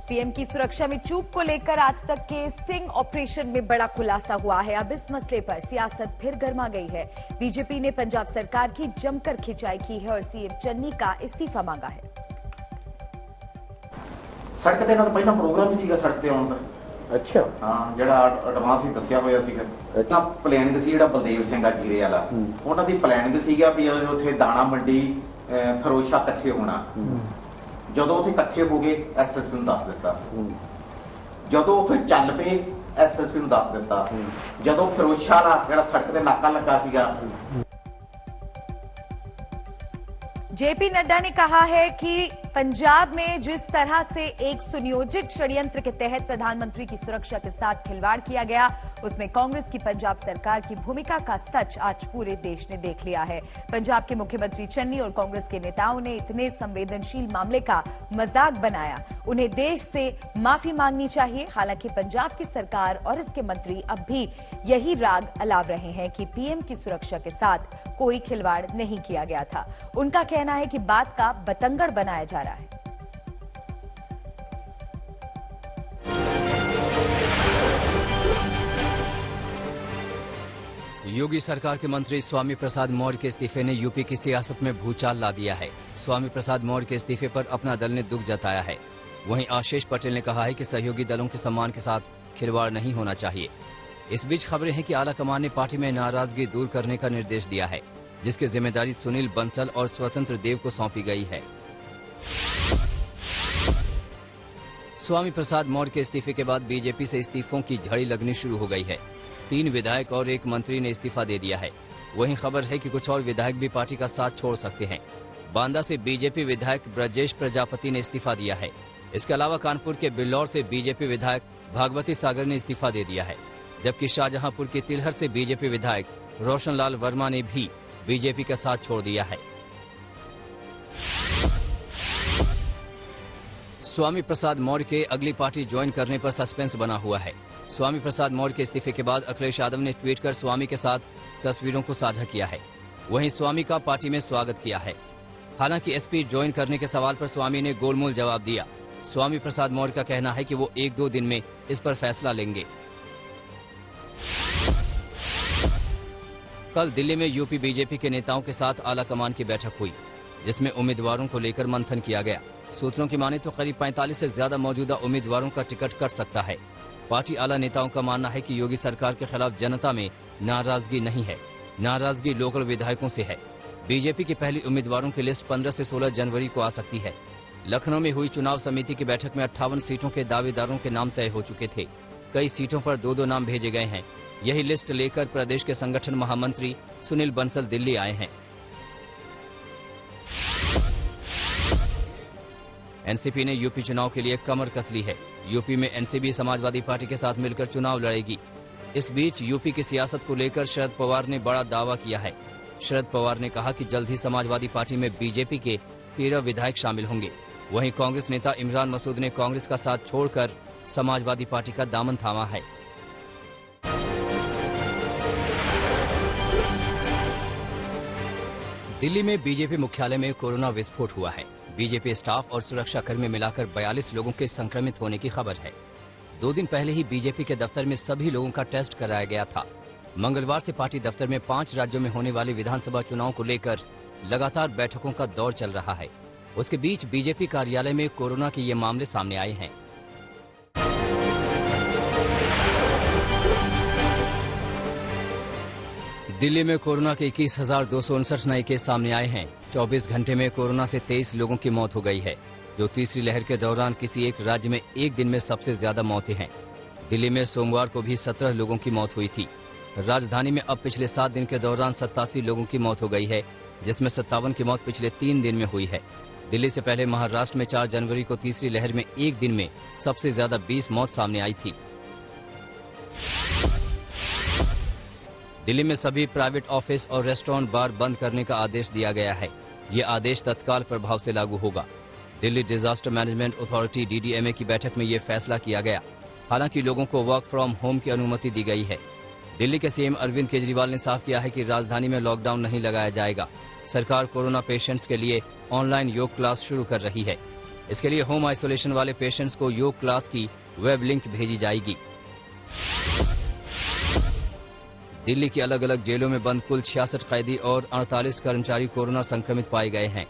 PM की सुरक्षा में चूक को लेकर आज तक के स्टिंग ऑपरेशन में बड़ा खुलासा हुआ है। अब इस मसले पर सियासत फिर गर्मा गई है। बीजेपी ने पंजाब सरकार की जमकर खिंचाई की है और सीएम चन्नी का इस्तीफा मांगा है। सड़क ते ना पहला प्रोग्राम ही सीगा सड़क ते आउण दा। अच्छा हाँ जिहड़ा एडवांस ही दस्सिया होया सीगा तां प्लानिंग सी जिहड़ा बलदेव सिंह जीरे वाला उन्हां दी प्लानिंग सीगा भी उत्थे दाणा मंडी फिरोजशाह इकट्ठे होना। ਜਦੋਂ ਉੱਥੇ ਇਕੱਠੇ ਹੋ ਗਏ ਐਸਐਸਪੀ ਨੂੰ ਦੱਸ ਦਿੱਤਾ। ਜਦੋਂ ਉੱਥੇ ਚੱਲ ਪਏ ਐਸਐਸਪੀ ਨੂੰ ਦੱਸ ਦਿੱਤਾ। ਜਦੋਂ ਫਿਰੋਜ਼ਸ਼ਾਹ ਦਾ ਜਿਹੜਾ ਸੜਕ ਤੇ ਨਾਕਾ ਲੱਗਾ ਸੀਗਾ। जेपी नड्डा ने कहा है कि पंजाब में जिस तरह से एक सुनियोजित षड्यंत्र के तहत प्रधानमंत्री की सुरक्षा के साथ खिलवाड़ किया गया, उसमें कांग्रेस की पंजाब सरकार की भूमिका का सच आज पूरे देश ने देख लिया है। पंजाब के मुख्यमंत्री चन्नी और कांग्रेस के नेताओं ने इतने संवेदनशील मामले का मजाक बनाया। उन्हें देश से माफी मांगनी चाहिए। हालांकि पंजाब की सरकार और इसके मंत्री अब भी यही राग अलाव रहे हैं कि पीएम की सुरक्षा के साथ कोई खिलवाड़ नहीं किया गया था। उनका कहना है कि बात का बतंगड़ बनाया जा रहा है। योगी सरकार के मंत्री स्वामी प्रसाद मौर्य के इस्तीफे ने यूपी की सियासत में भूचाल ला दिया है। स्वामी प्रसाद मौर्य के इस्तीफे पर अपना दल ने दुख जताया है। वहीं आशीष पटेल ने कहा है कि सहयोगी दलों के सम्मान के साथ खिलवाड़ नहीं होना चाहिए। इस बीच खबरें हैं कि आला कमान ने पार्टी में नाराजगी दूर करने का निर्देश दिया है, जिसकी जिम्मेदारी सुनील बंसल और स्वतंत्र देव को सौंपी गई है। स्वामी प्रसाद मौर्य के इस्तीफे के बाद बीजेपी से इस्तीफों की झड़ी लगनी शुरू हो गई है। 3 विधायक और 1 मंत्री ने इस्तीफा दे दिया है। वहीं खबर है कि कुछ और विधायक भी पार्टी का साथ छोड़ सकते हैं। बांदा से बीजेपी विधायक ब्रजेश प्रजापति ने इस्तीफा दिया है। इसके अलावा कानपुर के बिल्लौर से बीजेपी विधायक भागवती सागर ने इस्तीफा दे दिया है, जबकि शाहजहांपुर के तिलहर से बीजेपी विधायक रोशनलाल वर्मा ने भी बीजेपी का साथ छोड़ दिया है। स्वामी प्रसाद मौर्य के अगली पार्टी ज्वाइन करने पर सस्पेंस बना हुआ है। स्वामी प्रसाद मौर्य के इस्तीफे के बाद अखिलेश यादव ने ट्वीट कर स्वामी के साथ तस्वीरों को साझा किया है। वहीं स्वामी का पार्टी में स्वागत किया है। हालांकि एसपी ज्वाइन करने के सवाल पर स्वामी ने गोलमोल जवाब दिया। स्वामी प्रसाद मौर्य का कहना है कि वो 1-2 दिन में इस पर फैसला लेंगे। कल दिल्ली में यूपी बीजेपी के नेताओं के साथ आला कमान की बैठक हुई, जिसमें उम्मीदवारों को लेकर मंथन किया गया। सूत्रों की माने तो करीब 45 से ज्यादा मौजूदा उम्मीदवारों का टिकट कट सकता है। पार्टी आला नेताओं का मानना है कि योगी सरकार के खिलाफ जनता में नाराजगी नहीं है, नाराजगी लोकल विधायकों से है। बीजेपी की पहली उम्मीदवारों की लिस्ट 15 से 16 जनवरी को आ सकती है। लखनऊ में हुई चुनाव समिति की बैठक में 58 सीटों के दावेदारों के नाम तय हो चुके थे। कई सीटों पर 2-2 नाम भेजे गए हैं। यही लिस्ट लेकर प्रदेश के संगठन महामंत्री सुनील बंसल दिल्ली आए हैं। एनसीपी ने यूपी चुनाव के लिए कमर कस ली है। यूपी में एनसीपी समाजवादी पार्टी के साथ मिलकर चुनाव लड़ेगी। इस बीच यूपी की सियासत को लेकर शरद पवार ने बड़ा दावा किया है। शरद पवार ने कहा कि जल्द ही समाजवादी पार्टी में बीजेपी के 13 विधायक शामिल होंगे। वहीं कांग्रेस नेता इमरान मसूद ने कांग्रेस का साथ छोड़कर समाजवादी पार्टी का दामन थामा है। दिल्ली में बीजेपी मुख्यालय में कोरोना विस्फोट हुआ है। बीजेपी स्टाफ और सुरक्षाकर्मी मिलाकर 42 लोगों के संक्रमित होने की खबर है। 2 दिन पहले ही बीजेपी के दफ्तर में सभी लोगों का टेस्ट कराया गया था। मंगलवार से पार्टी दफ्तर में 5 राज्यों में होने वाले विधानसभा चुनाव को लेकर लगातार बैठकों का दौर चल रहा है। उसके बीच बीजेपी कार्यालय में कोरोना के ये मामले सामने आए हैं। दिल्ली में कोरोना के 21,259 नए केस सामने आए हैं। 24 घंटे में कोरोना से 23 लोगों की मौत हो गई है, जो तीसरी लहर के दौरान किसी एक राज्य में एक दिन में सबसे ज्यादा मौतें हैं। दिल्ली में सोमवार को भी 17 लोगों की मौत हुई थी। राजधानी में अब पिछले 7 दिन के दौरान 87 लोगों की मौत हो गई है, जिसमें 57 की मौत पिछले 3 दिन में हुई है। दिल्ली से पहले महाराष्ट्र में 4 जनवरी को तीसरी लहर में एक दिन में सबसे ज्यादा 20 मौत सामने आई थी। दिल्ली में सभी प्राइवेट ऑफिस और रेस्टोरेंट बार बंद करने का आदेश दिया गया है। ये आदेश तत्काल प्रभाव से लागू होगा। Delhi disaster management authority DDMA की बैठक में ये फैसला किया गया। हालांकि लोगों को वर्क फ्रॉम होम की अनुमति दी गई है। दिल्ली के सीएम अरविंद केजरीवाल ने साफ किया है कि राजधानी में लॉकडाउन नहीं लगाया जाएगा। सरकार कोरोना पेशेंट्स के लिए ऑनलाइन योग क्लास शुरू कर रही है। इसके लिए होम आइसोलेशन वाले पेशेंट्स को योग क्लास की वेब लिंक भेजी जाएगी। दिल्ली की अलग अलग जेलों में बंद कुल 66 कैदी और 48 कर्मचारी कोरोना संक्रमित पाए गए हैं।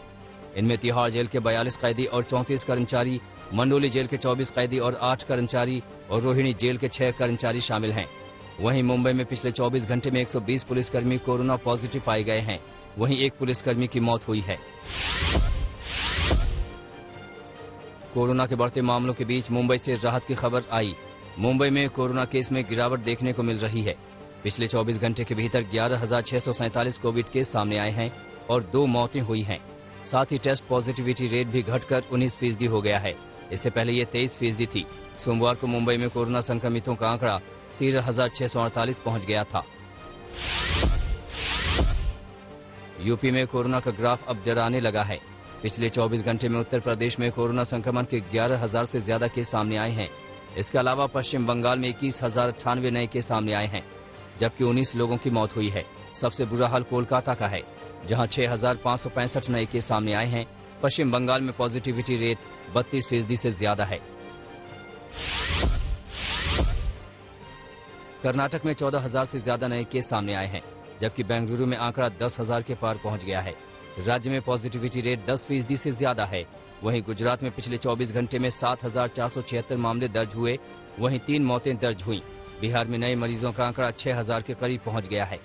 इनमें तिहाड़ जेल के 42 कैदी और 34 कर्मचारी, मंडोली जेल के 24 कैदी और 8 कर्मचारी और रोहिणी जेल के 6 कर्मचारी शामिल हैं। वहीं मुंबई में पिछले 24 घंटे में 120 पुलिसकर्मी कोरोना पॉजिटिव पाए गए हैं। वहीं एक पुलिसकर्मी की मौत हुई है। कोरोना के बढ़ते मामलों के बीच मुंबई से राहत की खबर आई। मुंबई में कोरोना केस में गिरावट देखने को मिल रही है। पिछले 24 घंटे के भीतर 11,647 कोविड केस सामने आए हैं और 2 मौतें हुई हैं। साथ ही टेस्ट पॉजिटिविटी रेट भी घटकर 19% हो गया है। इससे पहले ये 23% थी। सोमवार को मुंबई में कोरोना संक्रमितों का आंकड़ा 13,648 पहुंच गया था। यूपी में कोरोना का ग्राफ अब डराने लगा है। पिछले 24 घंटे में उत्तर प्रदेश में कोरोना संक्रमण के 11,000 से ज्यादा केस सामने आए हैं। इसके अलावा पश्चिम बंगाल में 21,098 नए केस सामने आए हैं, जबकि 19 लोगों की मौत हुई है। सबसे बुरा हाल कोलकाता का है, जहां 6,565 नए केस सामने आए हैं। पश्चिम बंगाल में पॉजिटिविटी रेट 32% से ज्यादा है। कर्नाटक में 14,000 से ज्यादा नए केस सामने आए हैं, जबकि बेंगलुरु में आंकड़ा 10,000 के पार पहुंच गया है। राज्य में पॉजिटिविटी रेट 10% से ज्यादा है। वहीं गुजरात में पिछले 24 घंटे में 7,476 मामले दर्ज हुए। वहीं 3 मौतें दर्ज हुई। बिहार में नए मरीजों का आंकड़ा 6,000 के करीब पहुंच गया है।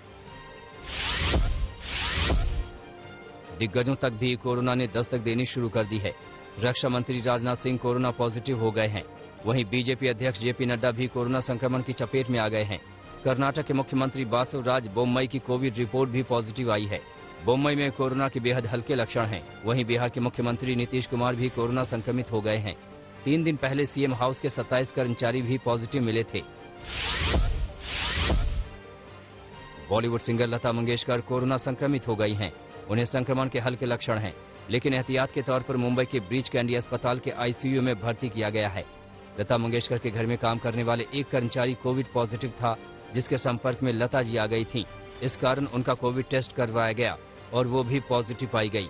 दिग्गजों तक भी कोरोना ने दस्तक देनी शुरू कर दी है। रक्षा मंत्री राजनाथ सिंह कोरोना पॉजिटिव हो गए हैं। वहीं बीजेपी अध्यक्ष जेपी नड्डा भी कोरोना संक्रमण की चपेट में आ गए हैं। कर्नाटक के मुख्यमंत्री बासवराज बोम्मई की कोविड रिपोर्ट भी पॉजिटिव आई है। बोम्मई में कोरोना के बेहद हल्के लक्षण हैं। वहीं बिहार के मुख्यमंत्री नीतीश कुमार भी कोरोना संक्रमित हो गए हैं। 3 दिन पहले सीएम हाउस के 27 कर्मचारी भी पॉजिटिव मिले थे। बॉलीवुड सिंगर लता मंगेशकर कोरोना संक्रमित हो गई हैं। उन्हें संक्रमण के हल्के लक्षण हैं, लेकिन एहतियात के तौर पर मुंबई के ब्रीच कैंडी अस्पताल के आईसीयू में भर्ती किया गया है। लता मंगेशकर के घर में काम करने वाले एक कर्मचारी कोविड पॉजिटिव था, जिसके संपर्क में लता जी आ गई थी। इस कारण उनका कोविड टेस्ट करवाया गया और वो भी पॉजिटिव पाई गई।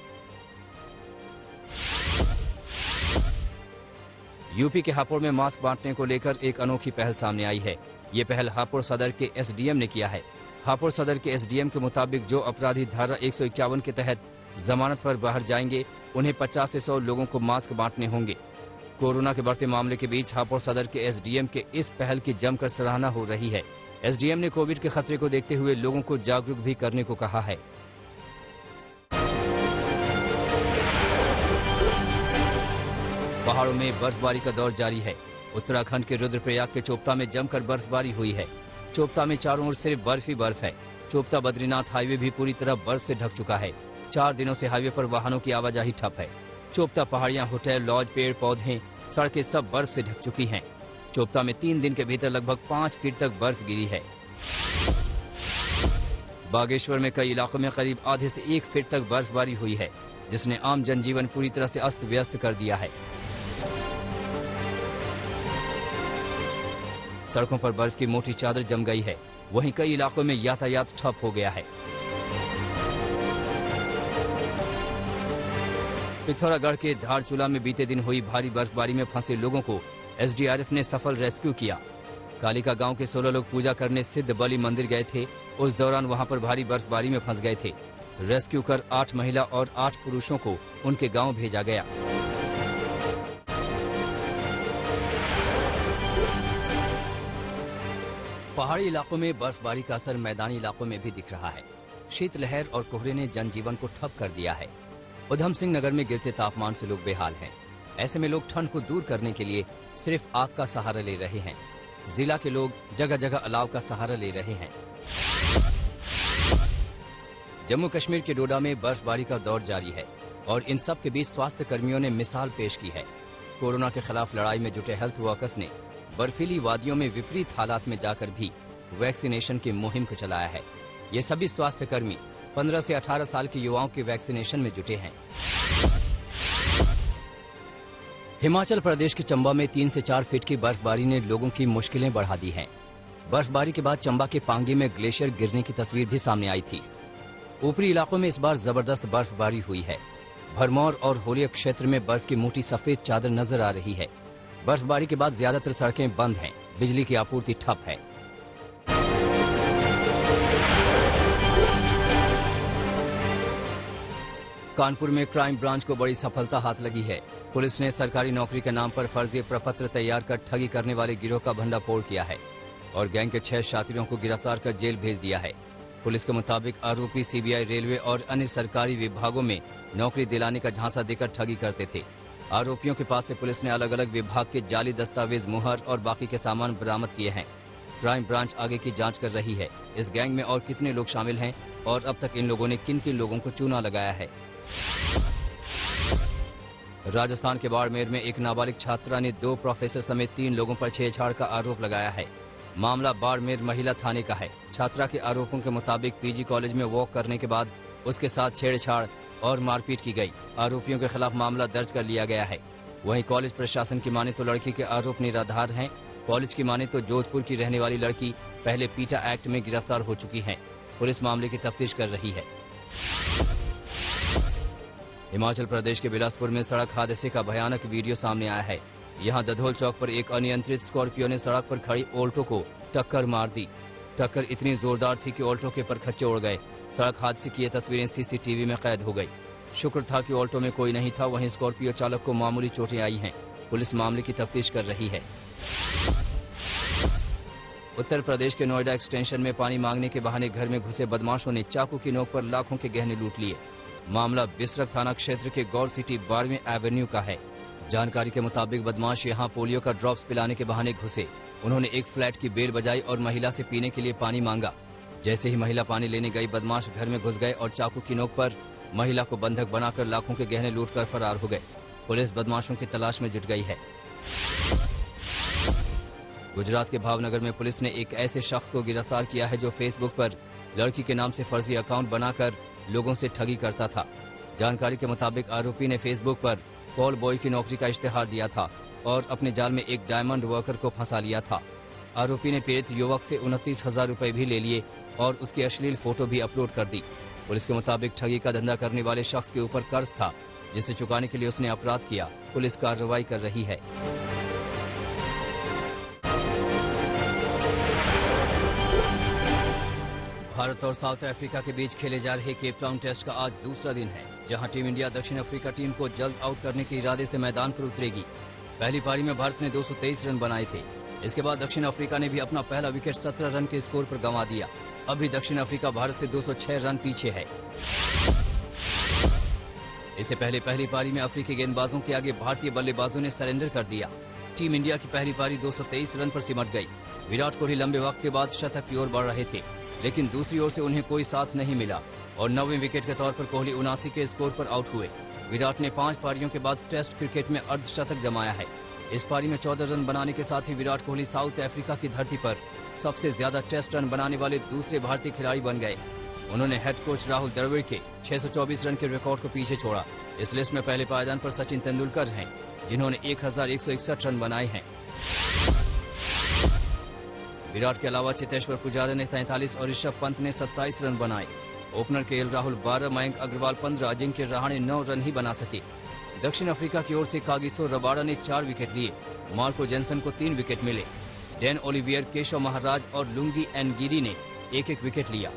यूपी के हापुड़ में मास्क बांटने को लेकर एक अनोखी पहल सामने आई है। ये पहल हापुड़ सदर के एसडीएम ने किया है। हापुड़ सदर के एसडीएम के मुताबिक जो अपराधी धारा 151 के तहत जमानत पर बाहर जाएंगे, उन्हें 50 से 100 लोगों को मास्क बांटने होंगे। कोरोना के बढ़ते मामले के बीच हापुड़ सदर के एसडीएम के इस पहल की जमकर सराहना हो रही है। एसडीएम ने कोविड के खतरे को देखते हुए लोगों को जागरूक भी करने को कहा है। पहाड़ों में बर्फबारी का दौर जारी है। उत्तराखंड के रुद्रप्रयाग के चोपता में जमकर बर्फबारी हुई है। चोपता में चारों ओर सिर्फ बर्फ ही बर्फ है। चोपता बद्रीनाथ हाईवे भी पूरी तरह बर्फ से ढक चुका है। 4 दिनों से हाईवे पर वाहनों की आवाजाही ठप है। चोपता पहाड़ियां, होटल, लॉज, पेड़ पौधे, सड़कें सब बर्फ से ढक चुकी हैं। चोपता में 3 दिन के भीतर लगभग 5 फीट तक बर्फ गिरी है। बागेश्वर में कई इलाकों में करीब आधे से 1 फीट तक बर्फबारी हुई है, जिसने आम जनजीवन पूरी तरह से अस्त व्यस्त कर दिया है। सड़कों पर बर्फ की मोटी चादर जम गई है। वहीं कई इलाकों में यातायात ठप हो गया है। पिथौरागढ़ के धारचूला में बीते दिन हुई भारी बर्फबारी में फंसे लोगों को एसडीआरएफ ने सफल रेस्क्यू किया। कालिका गांव के 16 लोग पूजा करने सिद्ध बलि मंदिर गए थे। उस दौरान वहां पर भारी बर्फबारी में फंस गए थे। रेस्क्यू कर 8 महिला और 8 पुरुषों को उनके गांव भेजा गया। पहाड़ी इलाकों में बर्फबारी का असर मैदानी इलाकों में भी दिख रहा है। शीतलहर और कोहरे ने जनजीवन को ठप कर दिया है। उधम सिंह नगर में गिरते तापमान से लोग बेहाल हैं। ऐसे में लोग ठंड को दूर करने के लिए सिर्फ आग का सहारा ले रहे हैं। जिला के लोग जगह जगह अलाव का सहारा ले रहे हैं। जम्मू कश्मीर के डोडा में बर्फबारी का दौर जारी है और इन सब के बीच स्वास्थ्य कर्मियों ने मिसाल पेश की है। कोरोना के खिलाफ लड़ाई में जुटे हेल्थ वर्कर्स ने बर्फीली वादियों में विपरीत हालात में जाकर भी वैक्सीनेशन की मुहिम को चलाया है। ये सभी स्वास्थ्य कर्मी 15 से 18 साल के युवाओं के वैक्सीनेशन में जुटे हैं। हिमाचल प्रदेश के चंबा में 3 से 4 फीट की बर्फबारी ने लोगों की मुश्किलें बढ़ा दी हैं। बर्फबारी के बाद चंबा के पांगी में ग्लेशियर गिरने की तस्वीर भी सामने आई थी। ऊपरी इलाकों में इस बार जबरदस्त बर्फबारी हुई है। भरमौर और होलिया क्षेत्र में बर्फ की मोटी सफेद चादर नजर आ रही है। बर्फबारी के बाद ज्यादातर सड़कें बंद हैं, बिजली की आपूर्ति ठप है। कानपुर में क्राइम ब्रांच को बड़ी सफलता हाथ लगी है। पुलिस ने सरकारी नौकरी के नाम पर फर्जी प्रपत्र तैयार कर ठगी करने वाले गिरोह का भंडाफोड़ किया है और गैंग के 6 शातिरों को गिरफ्तार कर जेल भेज दिया है। पुलिस के मुताबिक आरोपी सीबीआई, रेलवे और अन्य सरकारी विभागों में नौकरी दिलाने का झांसा देकर ठगी करते थे। आरोपियों के पास से पुलिस ने अलग अलग विभाग के जाली दस्तावेज, मुहर और बाकी के सामान बरामद किए हैं। क्राइम ब्रांच आगे की जांच कर रही है। इस गैंग में और कितने लोग शामिल हैं और अब तक इन लोगों ने किन किन लोगों को चूना लगाया है। राजस्थान के बाड़मेर में एक नाबालिग छात्रा ने 2 प्रोफेसर समेत 3 लोगों पर छेड़छाड़ का आरोप लगाया है। मामला बाड़मेर महिला थाने का है। छात्रा के आरोपों के मुताबिक पीजी कॉलेज में वॉक करने के बाद उसके साथ छेड़छाड़ और मारपीट की गई। आरोपियों के खिलाफ मामला दर्ज कर लिया गया है। वहीं कॉलेज प्रशासन की माने तो लड़की के आरोप निराधार हैं। कॉलेज की माने तो जोधपुर की रहने वाली लड़की पहले पीटा एक्ट में गिरफ्तार हो चुकी है। पुलिस मामले की तफ्तीश कर रही है। हिमाचल प्रदेश के बिलासपुर में सड़क हादसे का भयानक वीडियो सामने आया है। यहाँ दधोल चौक पर एक अनियंत्रित स्कॉर्पियो ने सड़क पर खड़ी ऑल्टो को टक्कर मार दी। टक्कर इतनी जोरदार थी कि ऑल्टो के परखच्चे उड़ गए। सड़क हादसे की ये तस्वीरें सीसीटीवी में कैद हो गई। शुक्र था कि ऑल्टो में कोई नहीं था, वहीं स्कॉर्पियो चालक को मामूली चोटें आई हैं। पुलिस मामले की तफ्तीश कर रही है। उत्तर प्रदेश के नोएडा एक्सटेंशन में पानी मांगने के बहाने घर में घुसे बदमाशों ने चाकू की नोक पर लाखों के गहने लूट लिए। मामला बिसरक थाना क्षेत्र के गौर सिटी 12वें एवेन्यू का है। जानकारी के मुताबिक बदमाश यहां पोलियो का ड्रॉप्स पिलाने के बहाने घुसे। उन्होंने एक फ्लैट की बेल बजाई और महिला से पीने के लिए पानी मांगा। जैसे ही महिला पानी लेने गई, बदमाश घर में घुस गए और चाकू की नोक पर महिला को बंधक बनाकर लाखों के गहने लूटकर फरार हो गए। पुलिस बदमाशों की तलाश में जुट गई है। गुजरात के भावनगर में पुलिस ने एक ऐसे शख्स को गिरफ्तार किया है जो फेसबुक पर लड़की के नाम से फर्जी अकाउंट बनाकर लोगों से ठगी करता था। जानकारी के मुताबिक आरोपी ने फेसबुक पर कॉल बॉय की नौकरी का इश्तेहार दिया था और अपने जाल में एक डायमंड वर्कर को फंसा लिया था। आरोपी ने पीड़ित युवक से 29,000 रुपए भी ले लिए और उसकी अश्लील फोटो भी अपलोड कर दी। पुलिस के मुताबिक ठगी का धंधा करने वाले शख्स के ऊपर कर्ज था, जिसे चुकाने के लिए उसने अपराध किया। पुलिस कार्रवाई कर रही है। भारत और साउथ अफ्रीका के बीच खेले जा रहे केप टाउन टेस्ट का आज दूसरा दिन है, जहां टीम इंडिया दक्षिण अफ्रीका टीम को जल्द आउट करने के इरादे से मैदान पर उतरेगी। पहली पारी में भारत ने 223 रन बनाए थे। इसके बाद दक्षिण अफ्रीका ने भी अपना पहला विकेट 17 रन के स्कोर पर गंवा दिया। अभी दक्षिण अफ्रीका भारत से 206 रन पीछे है। इससे पहले पहली पारी में अफ्रीकी गेंदबाजों के आगे भारतीय बल्लेबाजों ने सरेंडर कर दिया। टीम इंडिया की पहली पारी 223 रन पर सिमट गई। विराट कोहली लंबे वक्त के बाद शतक की ओर बढ़ रहे थे, लेकिन दूसरी ओर से उन्हें कोई साथ नहीं मिला और 9वें विकेट के तौर पर कोहली 79 के स्कोर पर आउट हुए। विराट ने 5 पारियों के बाद टेस्ट क्रिकेट में अर्धशतक जमाया है। इस पारी में 14 रन बनाने के साथ ही विराट कोहली साउथ अफ्रीका की धरती पर सबसे ज्यादा टेस्ट रन बनाने वाले दूसरे भारतीय खिलाड़ी बन गए। उन्होंने हेड कोच राहुल द्रविड़ के 624 रन के रिकॉर्ड को पीछे छोड़ा। इस लिस्ट में पहले पायदान पर सचिन तेंदुलकर हैं, जिन्होंने 1161 रन बनाए हैं। विराट के अलावा चेतेश्वर पुजारा ने 43 और ऋषभ पंत ने 27 रन बनाए। Opener KL Rahul 12, Mayank Agarwal 15, Ajinkya Rahane 9 run ही बना सके। दक्षिण अफ्रीका की ओर से कागिसो रबाडा ने 4 विकेट लिए। मार्को जेनसन को 3 विकेट मिले। डैन ओलिवियर, केशव महाराज और लुंगी एनगिरी ने 1-1 विकेट लिया।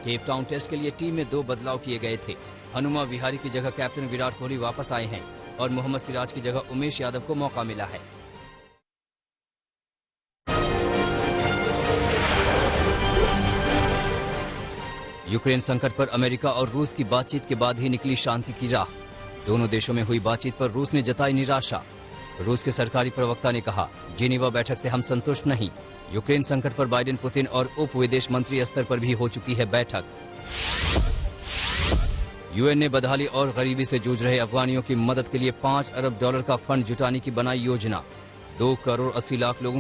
केप टाउन टेस्ट के लिए टीम में 2 बदलाव किए गए थे। हनुमा विहारी की जगह कैप्टन विराट कोहली वापस आए हैं और मोहम्मद सिराज की जगह उमेश यादव को मौका मिला है। यूक्रेन संकट पर अमेरिका और रूस की बातचीत के बाद ही निकली शांति की राह। दोनों देशों में हुई बातचीत पर रूस ने जताई निराशा। रूस के सरकारी प्रवक्ता ने कहा, जेनेवा बैठक से हम संतुष्ट नहीं। यूक्रेन संकट पर बाइडेन, पुतिन और उप विदेश मंत्री स्तर पर भी हो चुकी है बैठक। यूएन ने बदहाली और गरीबी से जूझ रहे अफगानियों की मदद के लिए $5 अरब का फंड जुटाने की बनाई योजना। 2 करोड़ 80 लाख लोगों